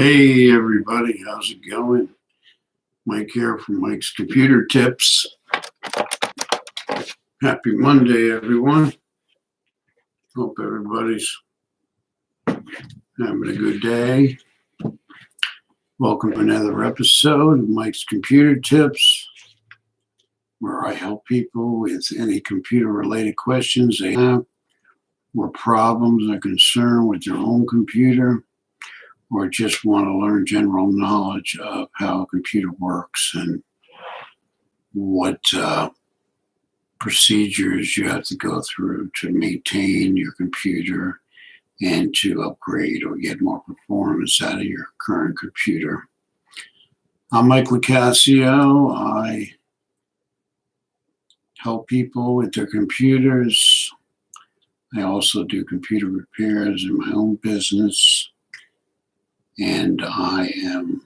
Hey everybody, how's it going? Mike here from Mike's Computer Tips. Happy Monday, everyone. Hope everybody's having a good day. Welcome to another episode of Mike's Computer Tips, where I help people with any computer-related questions they have, or problems or concern with their own computer, or just want to learn general knowledge of how a computer works and what procedures you have to go through to maintain your computer and to upgrade or get more performance out of your current computer. I'm Mike Licasio. I help people with their computers. I also do computer repairs in my own business, and I am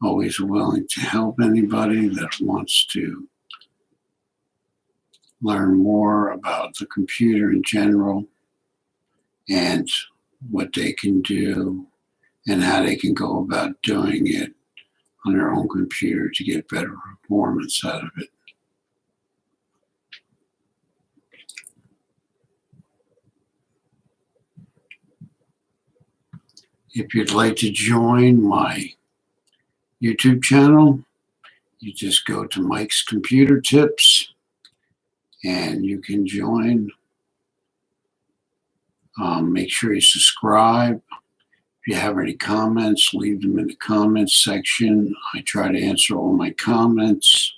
always willing to help anybody that wants to learn more about the computer in general and what they can do and how they can go about doing it on their own computer to get better performance out of it. If you'd like to join my YouTube channel, you just go to Mike's Computer Tips and you can join. Make sure you subscribe. If you have any comments, leave them in the comments section. I try to answer all my comments.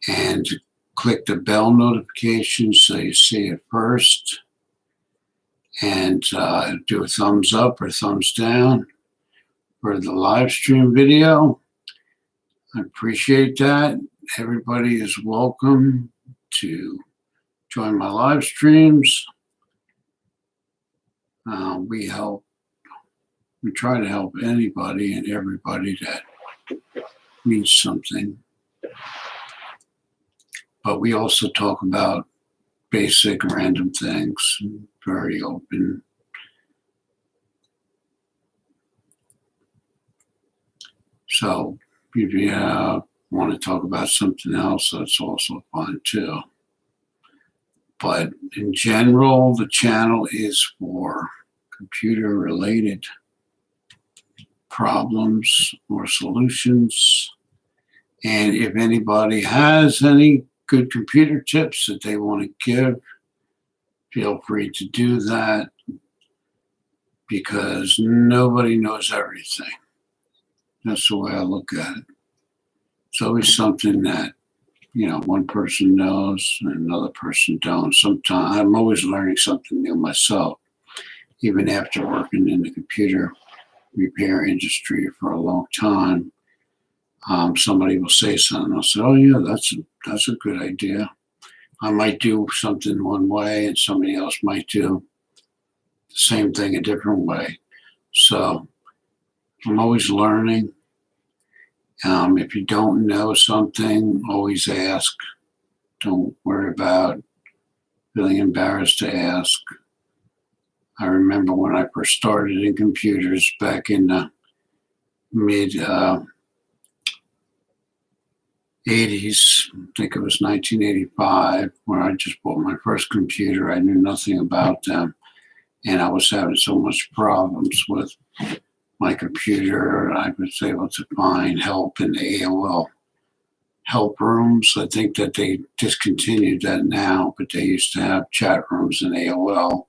And click the bell notification so you see it first. And do a thumbs up or thumbs down for the live stream video. I appreciate that. Everybody is welcome to join my live streams. We try to help anybody and everybody that needs something. But we also talk about basic random things, very open. So if you want to talk about something else, that's also fine too. But in general, the channel is for computer-related problems or solutions. And if anybody has any good computer tips that they want to give, feel free to do that, because nobody knows everything. That's the way I look at it. It's always something that, one person knows and another person don't. Sometimes I'm always learning something new myself, even after working in the computer repair industry for a long time. Somebody will say something, I'll say, oh yeah, that's a good idea. I might do something one way and somebody else might do the same thing a different way. So I'm always learning. If you don't know something, always ask. Don't worry about feeling embarrassed to ask. I remember when I first started in computers back in the mid 80s, I think it was 1985, where I just bought my first computer. I knew nothing about them, and I was having so much problems with my computer. I was able to find help in the AOL help rooms. I think that they discontinued that now, but they used to have chat rooms in AOL.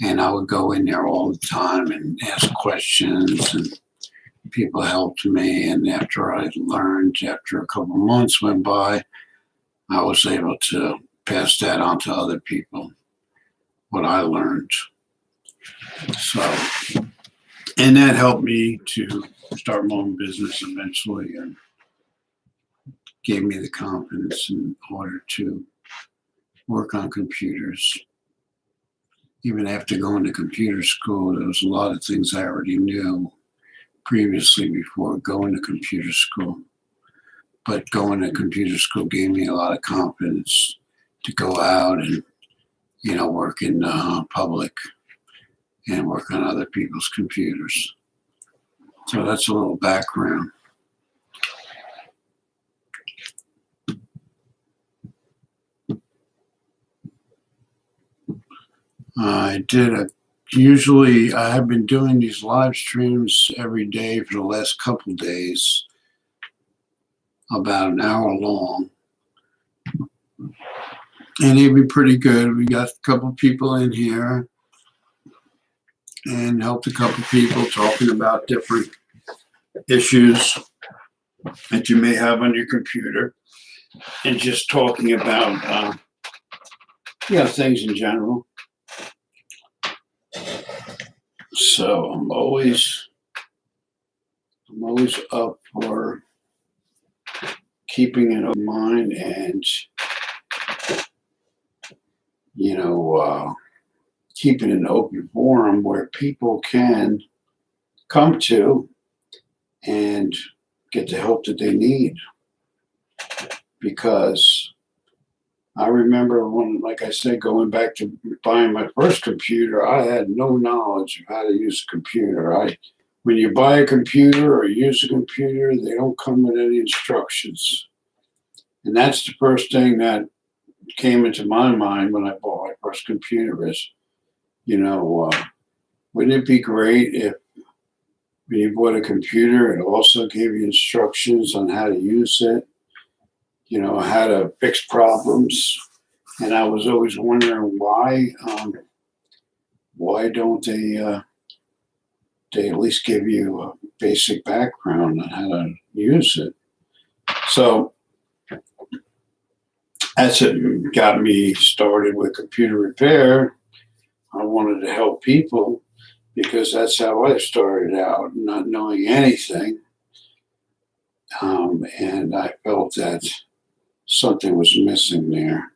And I would go in there all the time and ask questions, and people helped me. And after I learned, after a couple of months went by, I was able to pass that on to other people, what I learned. So, and that helped me to start my own business eventually, and gave me the confidence in order to work on computers. Even after going to computer school, there was a lot of things I already knew previously before going to computer school. But going to computer school gave me a lot of confidence to go out and, work in public and work on other people's computers. So that's a little background. Usually I have been doing these live streams every day for the last couple days, about an hour long. And they've been pretty good. We got a couple people in here and helped a couple people talking about different issues that you may have on your computer and just talking about, things in general. So I'm always up for keeping an open mind and, keeping an open forum where people can come to and get the help that they need. Because I remember when, like I said, going back to buying my first computer, I had no knowledge of how to use a computer. When you buy a computer or use a computer, they don't come with any instructions. And that's the first thing that came into my mind when I bought my first computer is, wouldn't it be great if when you bought a computer, it also gave you instructions on how to use it, how to fix problems. And I was always wondering why don't they at least give you a basic background on how to use it? So that's it got me started with computer repair. I wanted to help people because that's how I started out, not knowing anything. And I felt that something was missing there.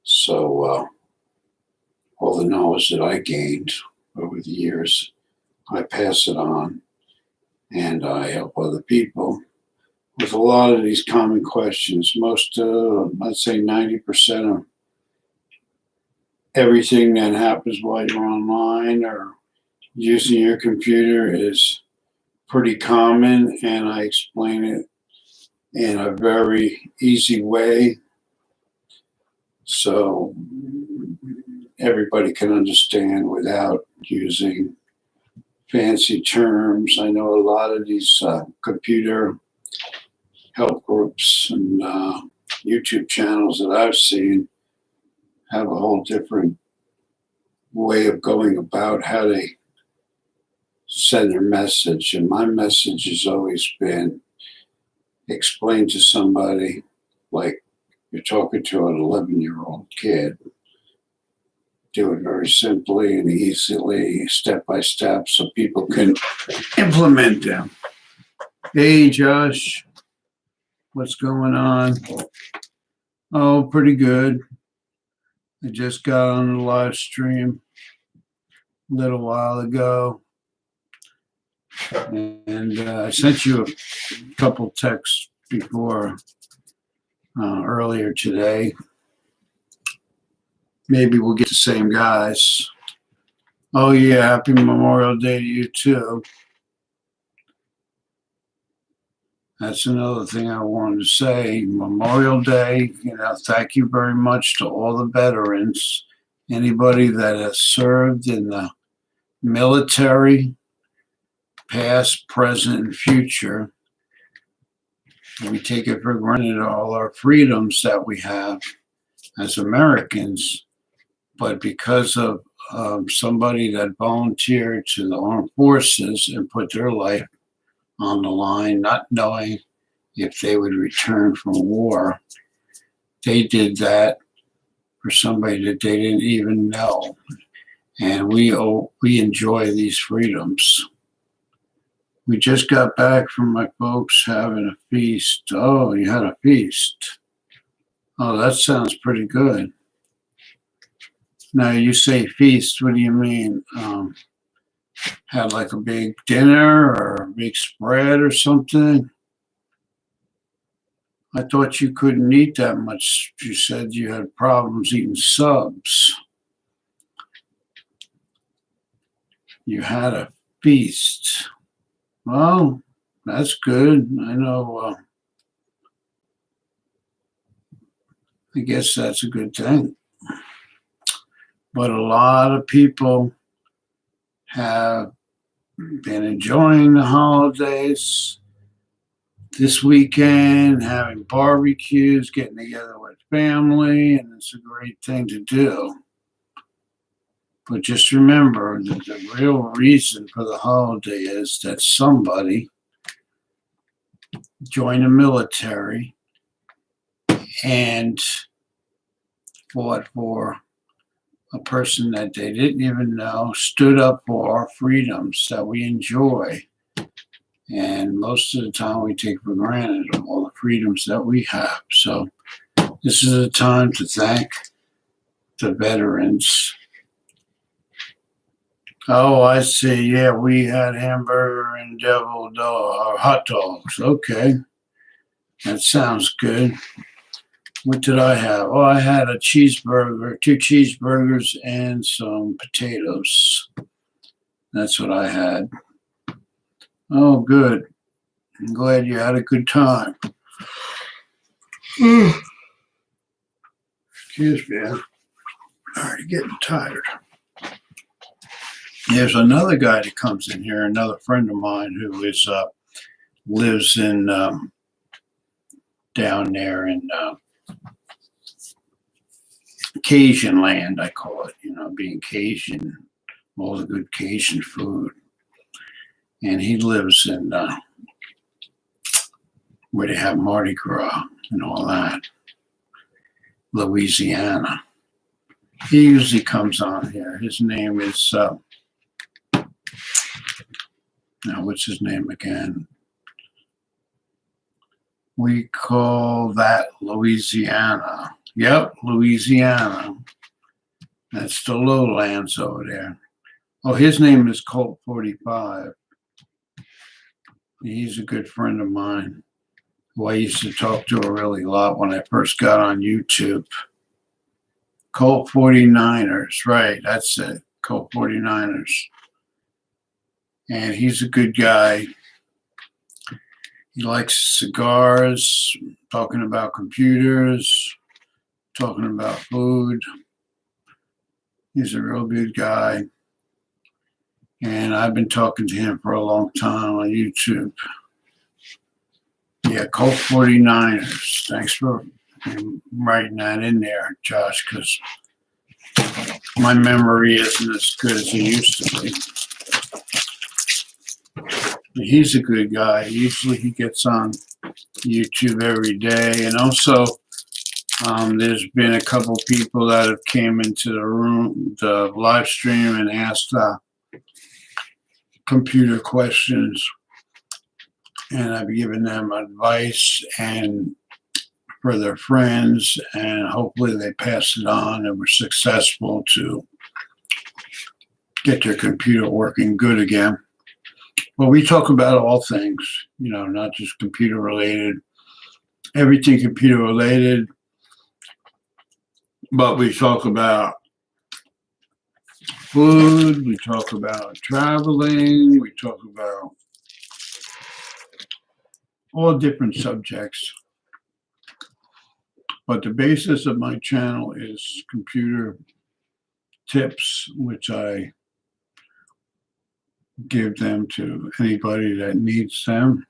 So all the knowledge that I gained over the years, I pass it on and I help other people with a lot of these common questions. Most, I'd say 90% of everything that happens while you're online or using your computer is pretty common, and I explain it in a very easy way so everybody can understand without using fancy terms. I know a lot of these computer help groups and YouTube channels that I've seen have a whole different way of going about how they send their message. And my message has always been explain to somebody like you're talking to an 11-year-old kid. Do it very simply and easily, step by step, so people can implement them. Hey, Josh, what's going on? Oh, pretty good. I just got on the live stream a little while ago. And I sent you a couple texts before earlier today. Maybe we'll get the same guys. Oh, yeah, happy Memorial Day to you, too. That's another thing I wanted to say. Memorial Day, thank you very much to all the veterans, anybody that has served in the military, past, present, and future. We take it for granted all our freedoms that we have as Americans, but because of somebody that volunteered to the armed forces and put their life on the line, not knowing if they would return from war, they did that for somebody that they didn't even know. And we enjoy these freedoms. We just got back from my folks having a feast. Oh, you had a feast. Oh, that sounds pretty good. Now, you say feast, what do you mean? Had like a big dinner or a big spread or something? I thought you couldn't eat that much. You said you had problems eating subs. You had a feast. Well, that's good. I know. I guess that's a good thing. But a lot of people have been enjoying the holidays this weekend, having barbecues, getting together with family, and it's a great thing to do. But just remember that the real reason for the holiday is that somebody joined the military and fought for a person that they didn't even know, stood up for our freedoms that we enjoy. And most of the time we take for granted all the freedoms that we have. So this is a time to thank the veterans. Oh, I see. Yeah, we had hamburger and devil dog or hot dogs. Okay. That sounds good. What did I have? Oh, I had a cheeseburger, 2 cheeseburgers, and some potatoes. That's what I had. Oh, good. I'm glad you had a good time. Excuse me. I'm already getting tired. There's another guy that comes in here, another friend of mine who is lives in down there in Cajun land, I call it, being Cajun, all the good Cajun food. And he lives in where they have Mardi Gras and all that, Louisiana. He usually comes on here. His name is, now what's his name again? We call that Louisiana. Yep, Louisiana. That's the lowlands over there. Oh, his name is Colt 45. He's a good friend of mine who I used to talk to a really lot when I first got on YouTube. Colt 49ers, right, that's it, Colt 49ers. And he's a good guy. He likes cigars, talking about computers, talking about food. He's a real good guy. And I've been talking to him for a long time on YouTube. Yeah, Colt 49ers. Thanks for writing that in there, Josh, because my memory isn't as good as it used to be. He's a good guy. Usually he gets on YouTube every day. And also, there's been a couple people that have came into the room, the live stream, and asked computer questions. And I've given them advice and for their friends, and hopefully they pass it on and were successful to get their computer working good again. Well, we talk about all things, not just computer related, everything computer related, but we talk about food, we talk about traveling, we talk about all different subjects. But the basis of my channel is computer tips, which I give them to anybody that needs them.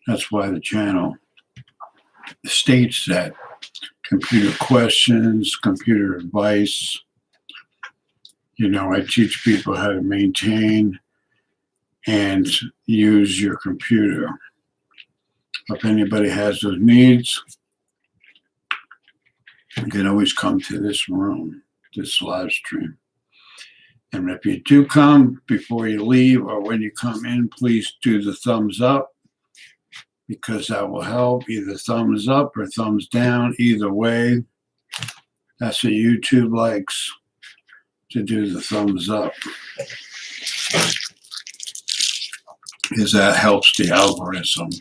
That's why the channel states that computer questions, computer advice. I teach people how to maintain and use your computer. If anybody has those needs, you can always come to this room, this live stream. And if you do come before you leave or when you come in, please do the thumbs up, because that will help. Either thumbs up or thumbs down, either way. That's what YouTube likes, to do the thumbs up, because that helps the algorithm.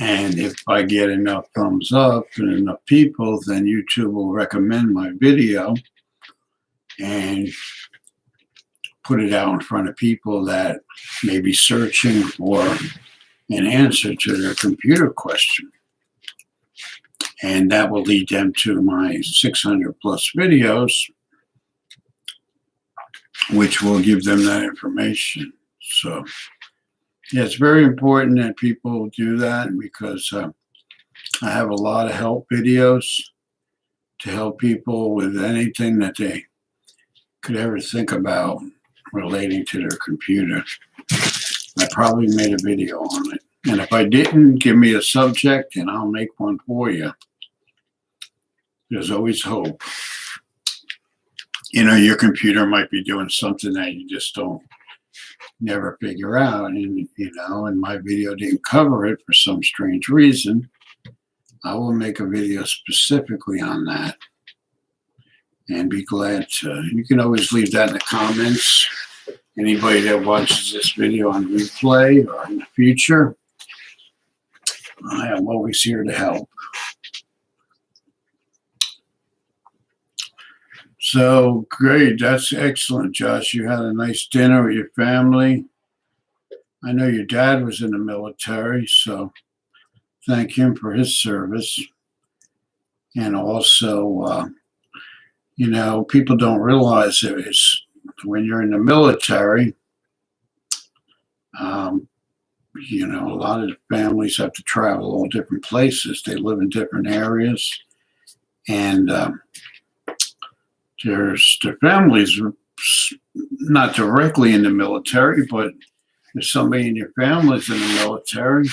And if I get enough thumbs up and enough people, then YouTube will recommend my video. And put it out in front of people that may be searching for an answer to their computer question. And that will lead them to my 600 plus videos, which will give them that information. So, yeah, it's very important that people do that because I have a lot of help videos to help people with anything that they could ever think about relating to their computer. I probably made a video on it. And if I didn't, give me a subject and I'll make one for you. There's always hope. You know, your computer might be doing something that you just don't never figure out. And, you know, and my video didn't cover it for some strange reason. I will make a video specifically on that and be glad to. You can always leave that in the comments. Anybody that watches this video on replay or in the future, I am always here to help. So great. That's excellent, Josh. You had a nice dinner with your family. I know your dad was in the military, so thank him for his service. And also, you know, people don't realize it is when you're in the military, you know, a lot of families have to travel all different places. They live in different areas. And their families not directly in the military, but if somebody in your family is in the military,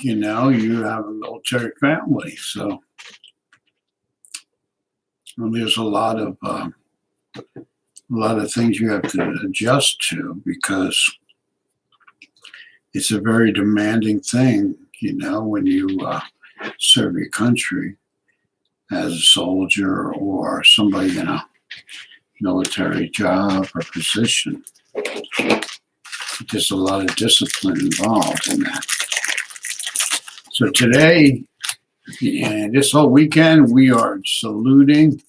you know, you have a military family. So there's a lot of things you have to adjust to because it's a very demanding thing, you know, when you serve your country as a soldier or somebody in a military job or position. There's a lot of discipline involved in that. So today, and this whole weekend, we are saluting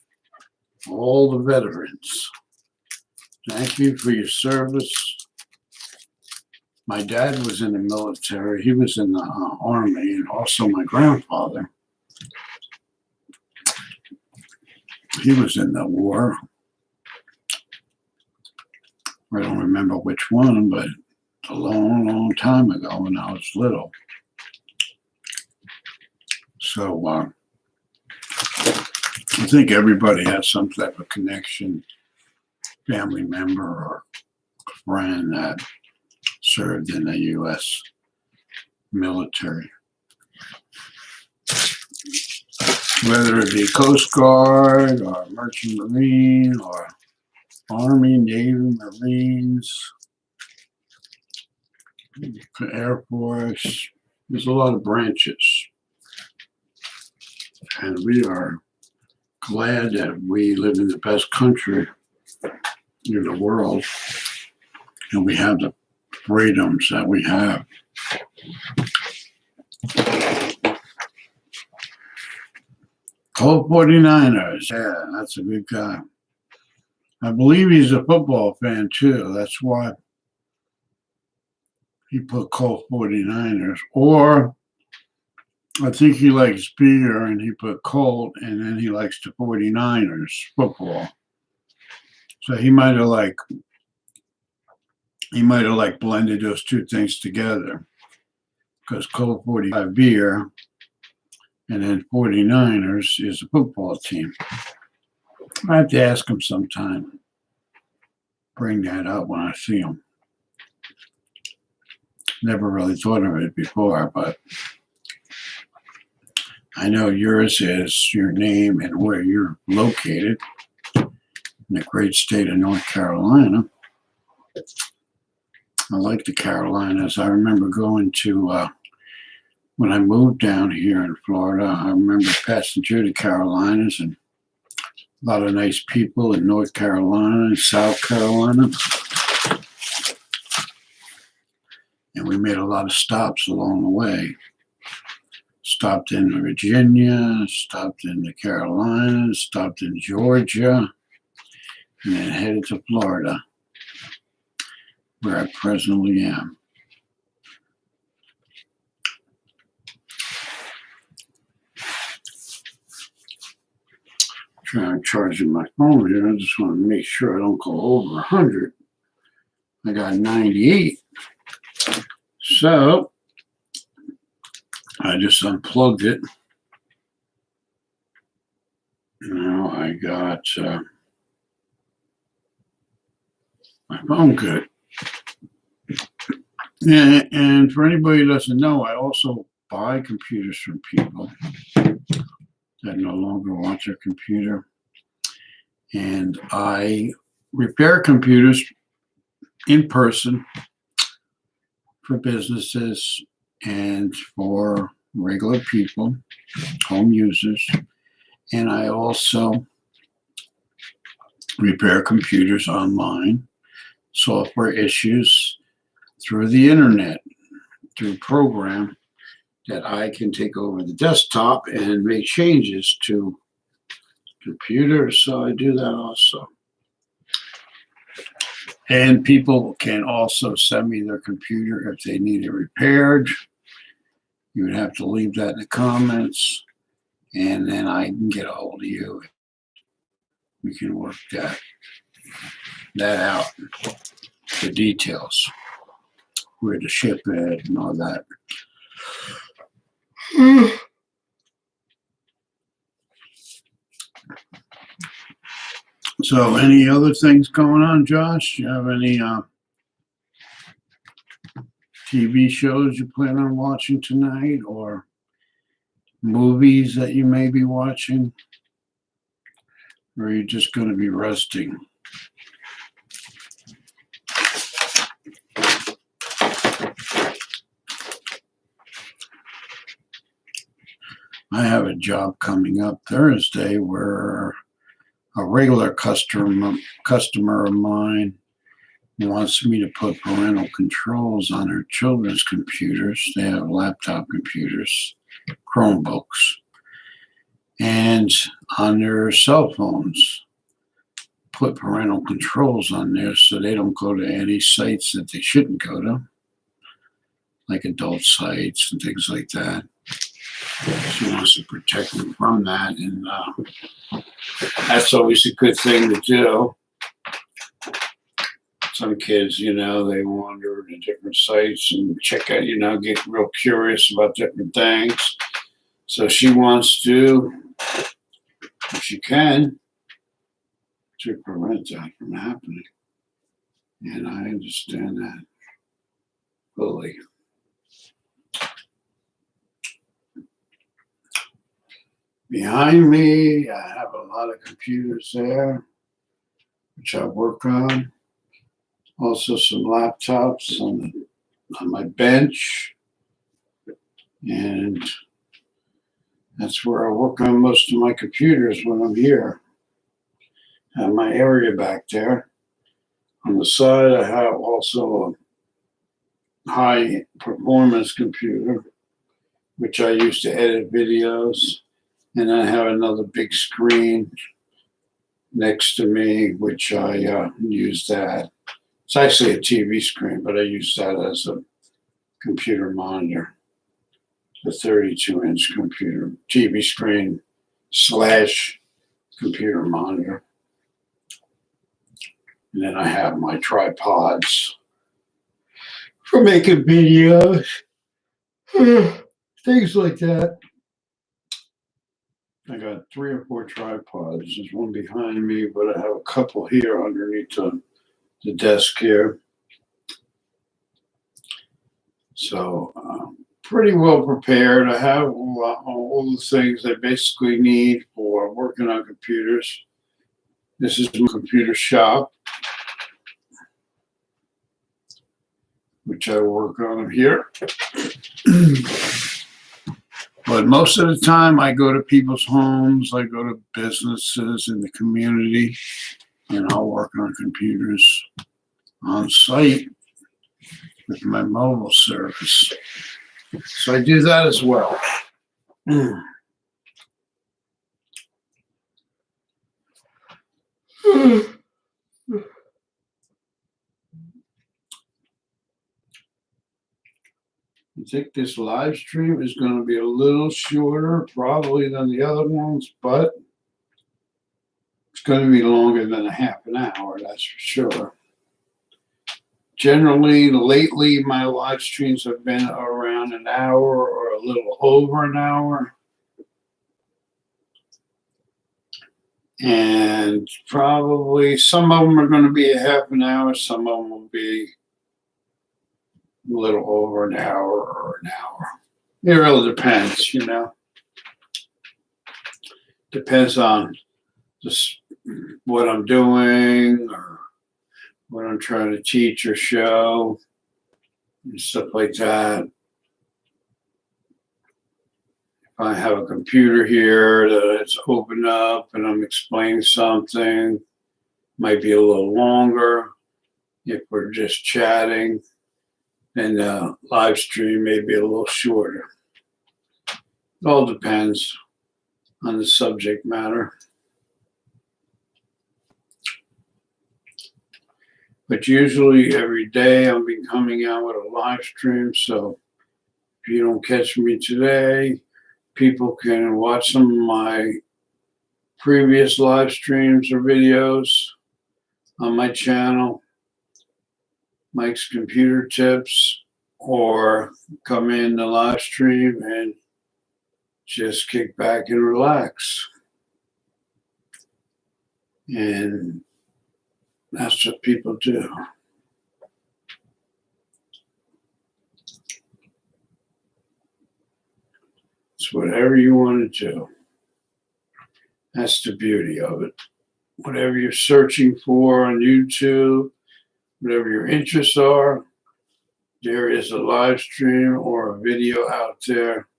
all the veterans. Thank you for your service. My dad was in the military. He was in the Army, and also my grandfather. He was in the war. I don't remember which one, but a long, long time ago when I was little. So I think everybody has some type of connection, family member or friend that served in the U.S. military. Whether it be Coast Guard or Merchant Marine or Army, Navy, Marines, Air Force, there's a lot of branches. And we are glad that we live in the best country in the world and we have the freedoms that we have. Colt 49ers, yeah, that's a good guy. I believe he's a football fan too. That's why he put Colt 49ers. Or I think he likes beer and he put Colt and then he likes the 49ers football. So he might have blended those two things together because Colt 45 beer and then 49ers is a football team. I have to ask him sometime. Bring that up when I see him. Never really thought of it before, but I know yours is your name and where you're located in the great state of North Carolina. I like the Carolinas. I remember going to, when I moved down here in Florida, I remember passing through the Carolinas and a lot of nice people in North Carolina and South Carolina. And we made a lot of stops along the way. Stopped in Virginia, stopped in the Carolinas, stopped in Georgia, and then headed to Florida. where I presently am. Trying to charge my phone here. I just want to make sure I don't go over 100. I got 98. So I just unplugged it. Now I got my phone good. And for anybody who doesn't know, I also buy computers from people that no longer want their computer. And I repair computers in person for businesses and for regular people, home users. And I also repair computers online, software issues through the internet, through a program that I can take over the desktop and make changes to computers. So I do that also. And people can also send me their computer if they need it repaired. You would have to leave that in the comments, and then I can get a hold of you. We can work that out, the details, where to ship it and all that. So any other things going on, Josh? Do you have any TV shows you plan on watching tonight, or movies that you may be watching? Or are you just going to be resting? I have a job coming up Thursday where a regular customer of mine wants me to put parental controls on her children's computers. They have laptop computers, Chromebooks, and on their cell phones. Put parental controls on there so they don't go to any sites that they shouldn't go to, like adult sites and things like that. She wants to protect them from that, and that's always a good thing to do. Some kids, they wander to different sites and check out, get real curious about different things. So she wants to, if she can, to prevent that from happening. And I understand that fully. Behind me, I have a lot of computers there, which I work on. Also some laptops on my bench. And that's where I work on most of my computers when I'm here. I have my area back there. On the side, I have also a high performance computer, which I use to edit videos. And I have another big screen next to me, which I use that. It's actually a TV screen, but I use that as a computer monitor. A 32-inch computer, TV screen / computer monitor. And then I have my tripods for making videos, things like that. I got 3 or 4 tripods. There's one behind me, but I have a couple here underneath the desk here. So pretty well prepared. I have all the things I basically need for working on computers. This is my computer shop, which I work on here. But most of the time I go to people's homes, I go to businesses in the community, and I'll work on computers on site with my mobile service. So I do that as well. I think this live stream is going to be a little shorter probably than the other ones, but it's going to be longer than a half an hour, that's for sure. Generally, lately, my live streams have been around an hour or a little over an hour. And probably some of them are going to be a half an hour, some of them will be a little over an hour or an hour. It really depends, you know. Depends on just what I'm doing or what I'm trying to teach or show and stuff like that. If I have a computer here that it's opened up and I'm explaining something, might be a little longer. If we're just chatting, then the live stream may be a little shorter. It all depends on the subject matter. But usually every day I'll be coming out with a live stream. So if you don't catch me today, people can watch some of my previous live streams or videos on my channel, Mike's Computer Tips, or come in the live stream and just kick back and relax. And that's what people do. It's whatever you want to do. That's the beauty of it. Whatever you're searching for on YouTube, whatever your interests are, there is a live stream or a video out there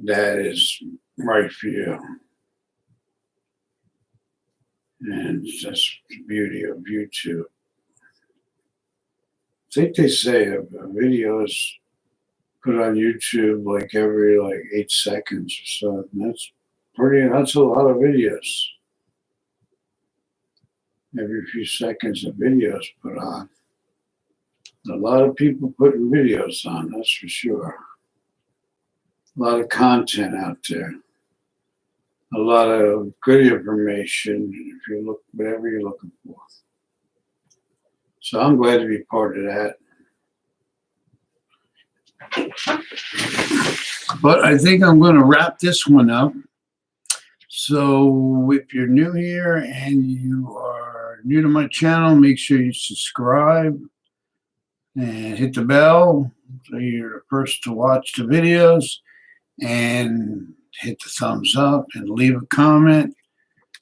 that is right for you. And that's the beauty of YouTube. I think they say a video is put on YouTube like every 8 seconds or so. And that's a lot of videos. Every few seconds a video is put on. A lot of people putting videos on, that's for sure. A lot of content out there. A lot of good information if you look, whatever you're looking for. So I'm glad to be part of that. But I think I'm going to wrap this one up. So if you're new here and you are new to my channel, make sure you subscribe and hit the bell so you're the first to watch the videos, and hit the thumbs up and leave a comment.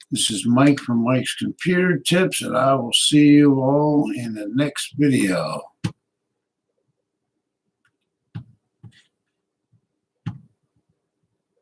This is Mike from Mike's Computer Tips, and I will see you all in the next video.